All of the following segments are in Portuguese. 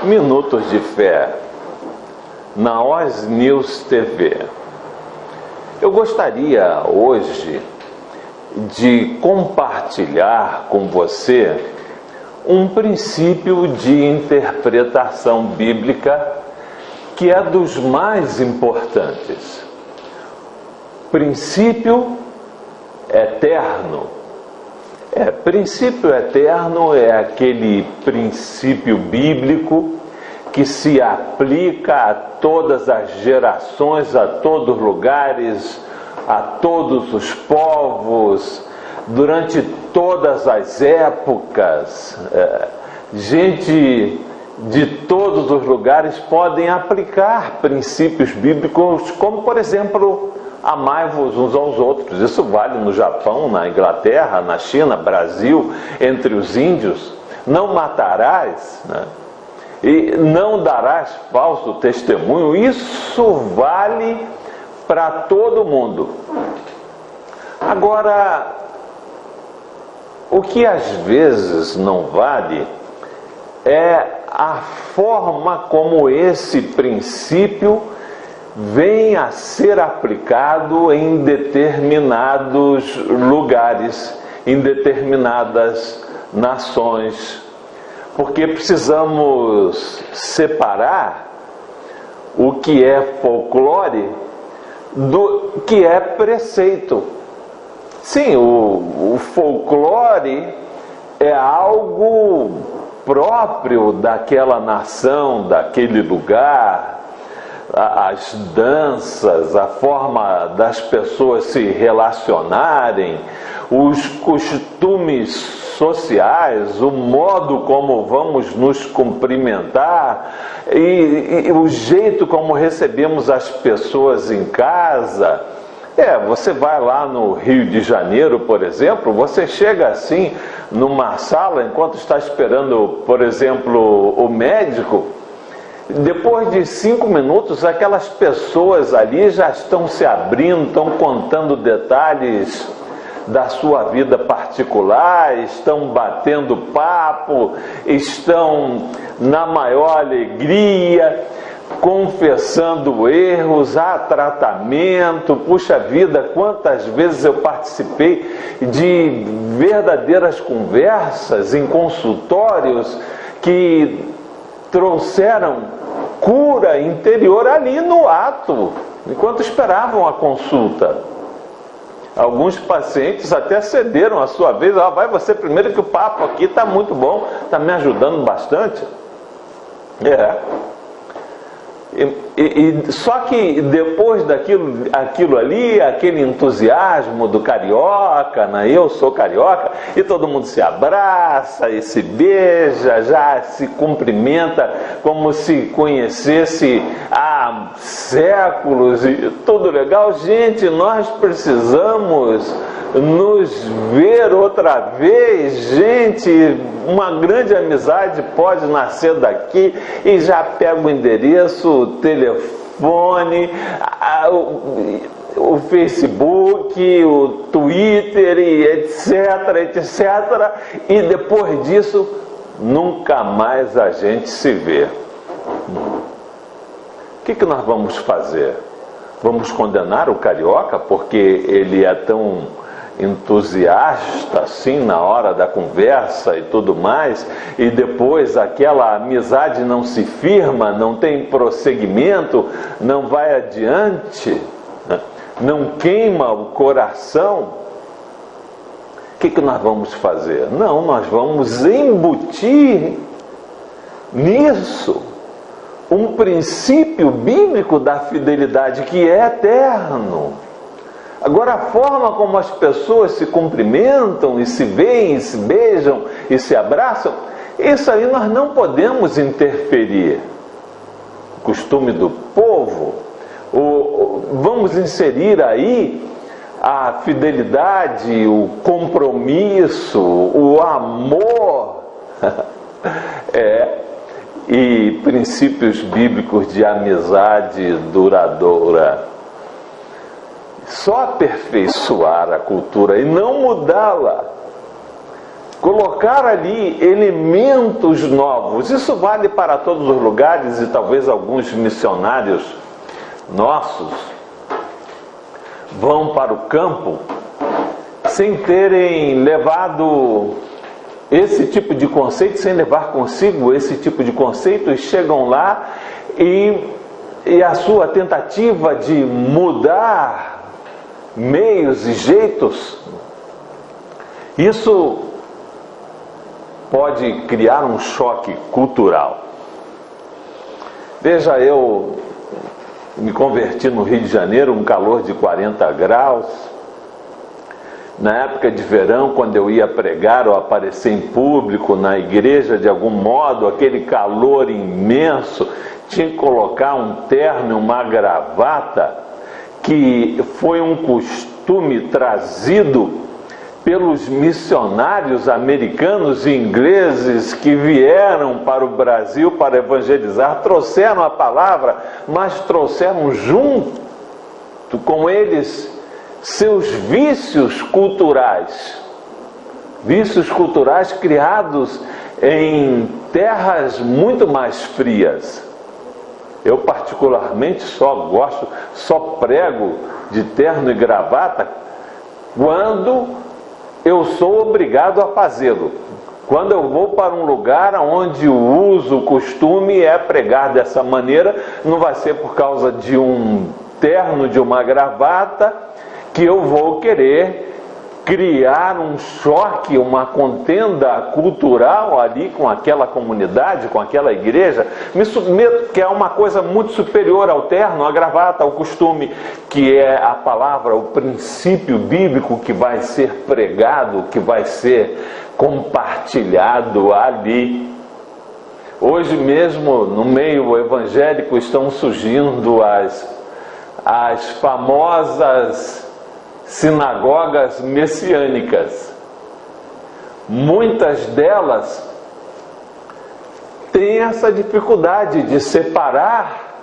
Minutos de Fé, na Oz News TV. Eu gostaria hoje de compartilhar com você um princípio de interpretação bíblica que é dos mais importantes. Princípio eterno. Princípio eterno é aquele princípio bíblico que se aplica a todas as gerações, a todos os lugares, a todos os povos, durante todas as épocas. Gente de todos os lugares podem aplicar princípios bíblicos, como por exemplo, amai-vos uns aos outros. Isso vale no Japão, na Inglaterra, na China, Brasil, entre os índios. Não matarás, né? E não darás falso testemunho. Isso vale para todo mundo. Agora, o que às vezes não vale é a forma como esse princípio vem a ser aplicado em determinados lugares, em determinadas nações, porque precisamos separar o que é folclore do que é preceito. Sim, o folclore é algo próprio daquela nação, daquele lugar. As danças, a forma das pessoas se relacionarem, os costumes sociais, o modo como vamos nos cumprimentar e o jeito como recebemos as pessoas em casa. Você vai lá no Rio de Janeiro, por exemplo, você chega assim numa sala enquanto está esperando, por exemplo, o médico. Depois de 5 minutos, aquelas pessoas ali já estão se abrindo, estão contando detalhes da sua vida particular, estão batendo papo, estão na maior alegria, confessando erros, há tratamento. Puxa vida, quantas vezes eu participei de verdadeiras conversas em consultórios que trouxeram cura interior ali no ato, enquanto esperavam a consulta. Alguns pacientes até cederam a sua vez. Vai você primeiro que o papo aqui está muito bom, está me ajudando bastante. Só que depois aquilo ali, aquele entusiasmo do carioca, né? Eu sou carioca, e todo mundo se abraça e se beija, já se cumprimenta como se conhecesse há séculos, e tudo legal. Gente, nós precisamos nos ver outra vez. Gente, uma grande amizade pode nascer daqui, e já pega o endereço, o telefone, o Facebook, o Twitter, e etc, e depois disso nunca mais a gente se vê. O que nós vamos fazer? Vamos condenar o carioca porque ele é tão entusiasta assim na hora da conversa e tudo mais, e depois aquela amizade não se firma, não tem prosseguimento, não vai adiante, né? Não queima o coração? O que nós vamos fazer? Não, nós vamos embutir nisso um princípio bíblico da fidelidade que é eterno. Agora, a forma como as pessoas se cumprimentam e se veem, e se beijam e se abraçam, isso aí nós não podemos interferir. O costume do povo, vamos inserir aí a fidelidade, o compromisso, o amor, e princípios bíblicos de amizade duradoura. Só aperfeiçoar a cultura e não mudá-la colocar ali elementos novos. Isso vale para todos os lugares, e talvez alguns missionários nossos vão para o campo sem terem levado esse tipo de conceito, sem levar consigo esse tipo de conceito, e chegam lá e a sua tentativa de mudar meios e jeitos, isso pode criar um choque cultural. Veja, eu me converti no Rio de Janeiro, um calor de 40 graus. Na época de verão, quando eu ia pregar ou aparecer em público na igreja, de algum modo, aquele calor imenso, tinha que colocar um terno, uma gravata, que foi um costume trazido pelos missionários americanos e ingleses que vieram para o Brasil para evangelizar. Trouxeram a palavra, mas trouxeram junto com eles seus vícios culturais criados em terras muito mais frias. Eu particularmente só prego de terno e gravata quando eu sou obrigado a fazê-lo. Quando eu vou para um lugar onde o uso, o costume é pregar dessa maneira, não vai ser por causa de um terno, de uma gravata, que eu vou querer criar um choque, uma contenda cultural ali com aquela comunidade, com aquela igreja. Me submeto que é uma coisa muito superior ao terno, à gravata, ao costume, que é a palavra, o princípio bíblico que vai ser pregado, que vai ser compartilhado ali. Hoje mesmo, no meio evangélico, estão surgindo as famosas sinagogas messiânicas. Muitas delas têm essa dificuldade de separar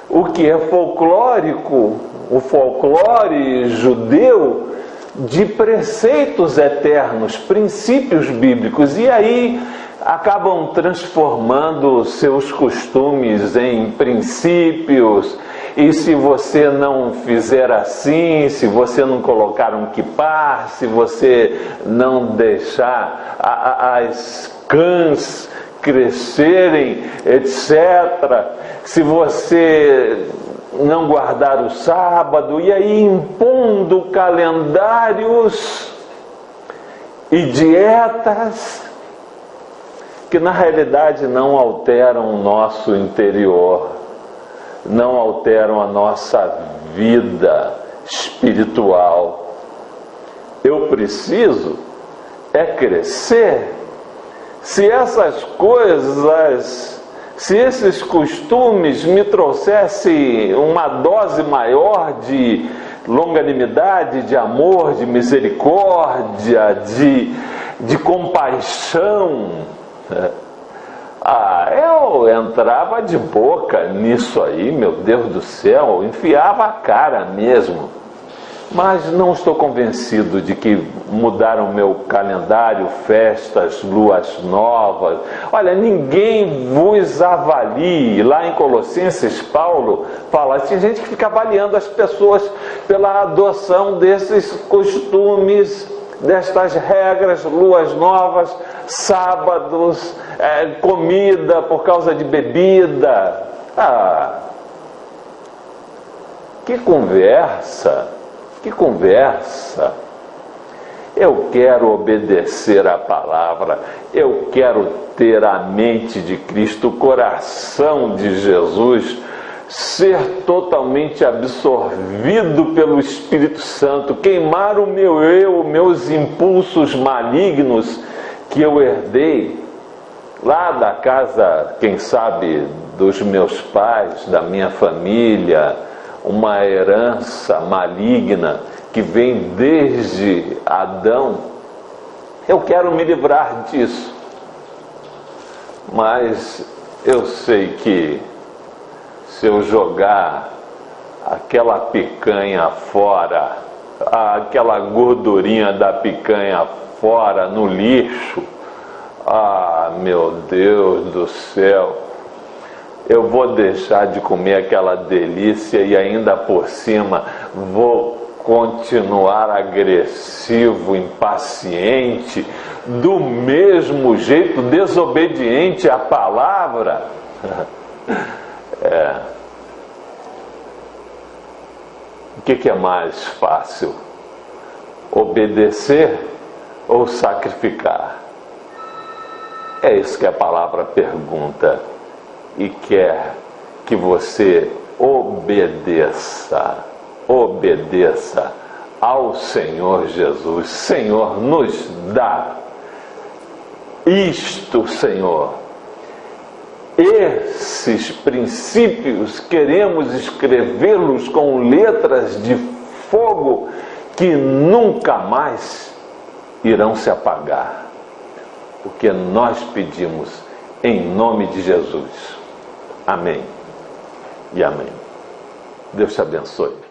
o que é folclórico, o folclore judeu, de preceitos eternos, princípios bíblicos, e aí acabam transformando seus costumes em princípios. E se você não fizer assim, se você não colocar um kippah, se você não deixar as cãs crescerem, etc., se você não guardar o sábado, e aí impondo calendários e dietas que na realidade não alteram o nosso interior, não alteram a nossa vida espiritual. Eu preciso é crescer. Se essas coisas, se esses costumes me trouxessem uma dose maior de longanimidade, de amor, de misericórdia, de compaixão, eu entrava de boca nisso aí, meu Deus do céu, enfiava a cara mesmo. Mas não estou convencido de que mudaram meu calendário, festas, luas novas. Olha, ninguém vos avalie. Lá em Colossenses, Paulo fala, tinha gente que fica avaliando as pessoas pela adoção desses costumes, destas regras, luas novas, sábados, comida por causa de bebida. Que conversa! Que conversa! Eu quero obedecer à palavra, eu quero ter a mente de Cristo, o coração de Jesus, ser totalmente absorvido pelo Espírito Santo, queimar o meu eu, meus impulsos malignos que eu herdei lá da casa, quem sabe, dos meus pais, da minha família, uma herança maligna que vem desde Adão. Eu quero me livrar disso, mas eu sei que se eu jogar aquela picanha fora, aquela gordurinha da picanha fora, no lixo. Ah, meu Deus do céu, eu vou deixar de comer aquela delícia e ainda por cima vou continuar agressivo, impaciente, do mesmo jeito, desobediente à palavra. O que é mais fácil? Obedecer ou sacrificar? É isso que a palavra pergunta e quer que você obedeça ao Senhor Jesus. Senhor, nos dá isto, Senhor. Esses princípios queremos escrevê-los com letras de fogo que nunca mais irão se apagar. Porque nós pedimos em nome de Jesus. Amém e amém. Deus te abençoe.